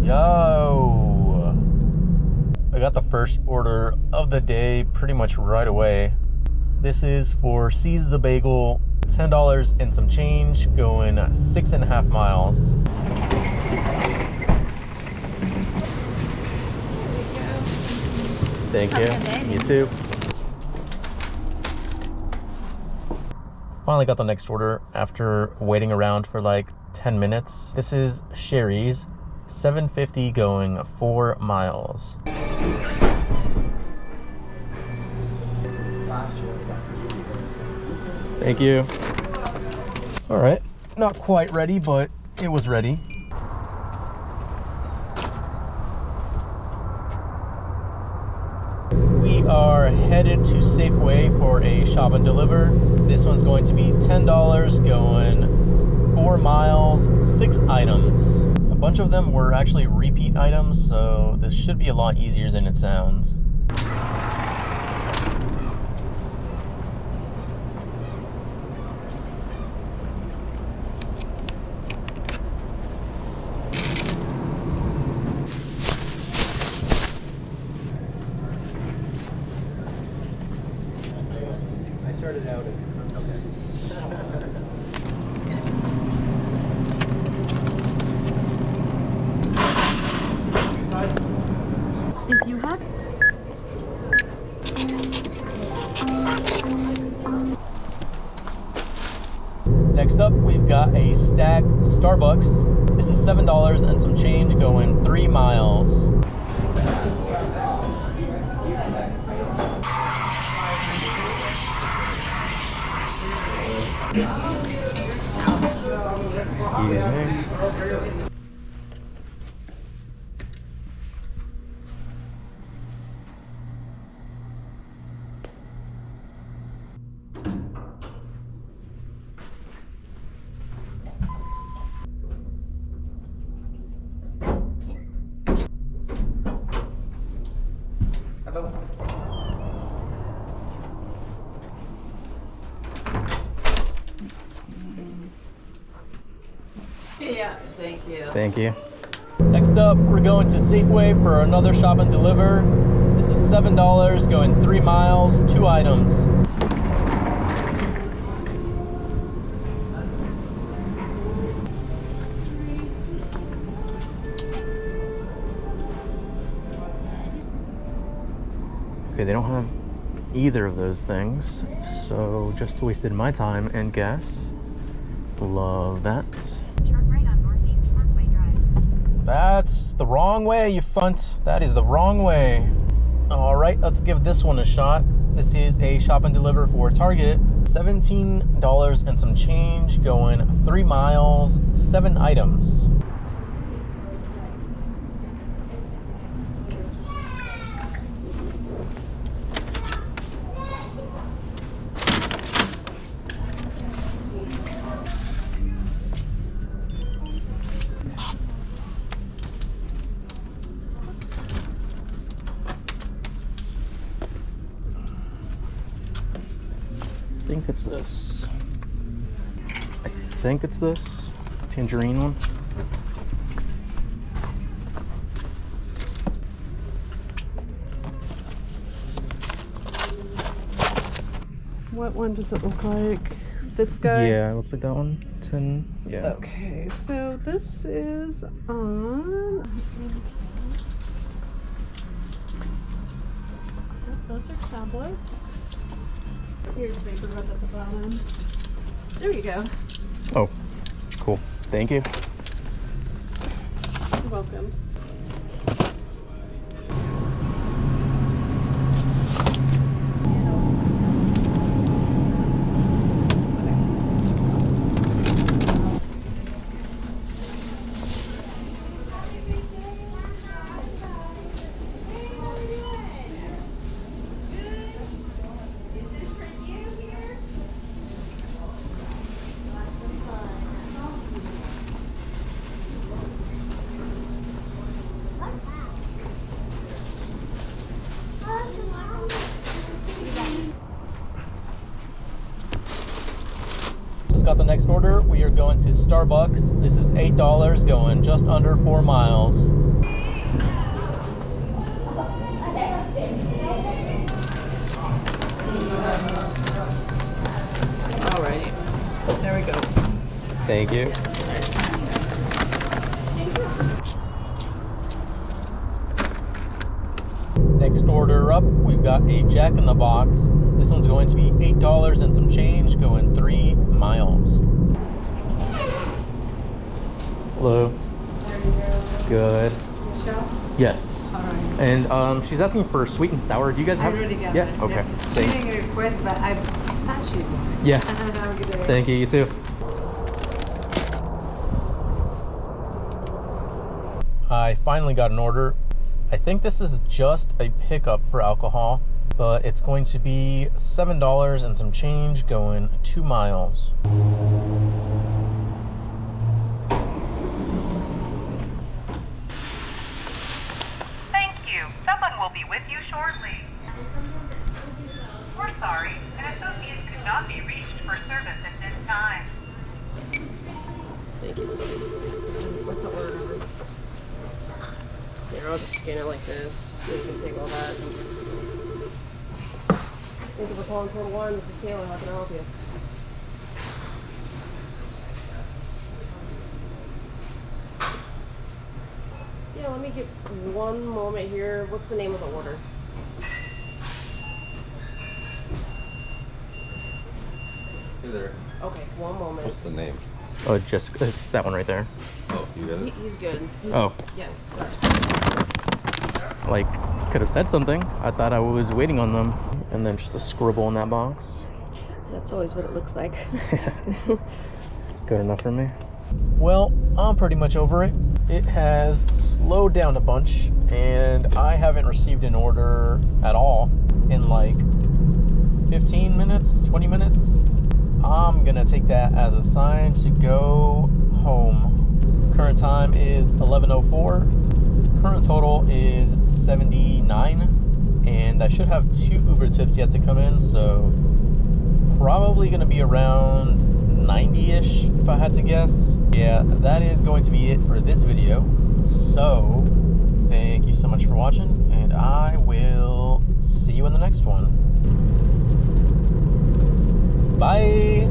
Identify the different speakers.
Speaker 1: Yo, I got the first order of the day pretty much right away. This is for Seize the Bagel, $10 and some change, going 6.5 miles. Thank you. You too. Finally got the next order after waiting around for like 10 minutes. This is Sherry's, $7.50 going 4 miles. Thank you. All right, not quite ready, but it was ready. We are headed to Safeway for a shop and deliver. This one's going to be $10 going 4 miles, 6 items. A bunch of them were actually repeat items, so this should be a lot easier than it sounds. Started out okay.
Speaker 2: If you have
Speaker 1: Next up, we've got a stacked Starbucks. This is $7 and some change going 3 miles. Excuse me.
Speaker 2: Yeah, thank you.
Speaker 1: Thank you. Next up, we're going to Safeway for another shop and deliver. This is $7 going 3 miles, 2 items. Okay, they don't have either of those things, so just wasted my time and gas. Love that.
Speaker 3: Turn right on Northeast Parkway Drive.
Speaker 1: That's the wrong way, you funt. That is the wrong way. All right, let's give this one a shot. This is a shop and deliver for Target. $17 and some change going 3 miles, 7 items. I think it's this. I think it's this tangerine one.
Speaker 4: What one does it look like? This guy?
Speaker 1: Yeah, it looks like that one. 10. Yeah.
Speaker 4: Okay, so this is on. Yep, those are tablets. Here's vapor rub at the bottom. There you go.
Speaker 1: Oh, cool. Thank you.
Speaker 4: You're welcome.
Speaker 1: Got the next order. We are going to Starbucks. This is $8 going just under 4 miles. Thank you. Next order up, we've got a Jack in the Box. This one's going to be $8 and some change, going 3 miles. Hello. Good.
Speaker 2: Michelle?
Speaker 1: Yes.
Speaker 2: All right.
Speaker 1: And she's asking for sweet and sour. Do you guys
Speaker 2: I
Speaker 1: have?
Speaker 2: already got
Speaker 1: Yeah.
Speaker 2: it.
Speaker 1: Okay.
Speaker 2: Yeah. She didn't request, but I thought she would.
Speaker 1: Yeah.
Speaker 2: Have a good day.
Speaker 1: Thank you. You too. I finally got an order. I think this is just a pickup for alcohol, but it's going to be $7 and some change, going 2 miles.
Speaker 5: Thank you. Someone will be with you shortly. We're sorry. An associate could not be reached for service at this time.
Speaker 4: Thank you. What's the order number? Here, I'll just scan it like this. So you can take all that. Thank you for calling Total Wine. This is Taylor. How can I help you? Yeah, let me get one moment here. What's the name of the order?
Speaker 6: Hey there.
Speaker 4: Okay, one moment.
Speaker 6: What's the name?
Speaker 1: Oh, just it's that one right there.
Speaker 6: Oh, you got it?
Speaker 4: He's good.
Speaker 1: Oh,
Speaker 4: Yeah.
Speaker 1: like could have said something. I thought I was waiting on them, and then just a scribble in that box.
Speaker 4: That's always what it looks like.
Speaker 1: Good enough for me. Well, I'm pretty much over it. It has slowed down a bunch, and I haven't received an order at all in like 15 minutes, 20 minutes. I'm gonna take that as a sign to go home. Current time is 11:04. Current total is 79, and I should have 2 Uber tips yet to come in, so probably gonna be around 90-ish if I had to guess. Yeah, that is going to be it for this video. So thank you so much for watching, and I will see you in the next one. Bye.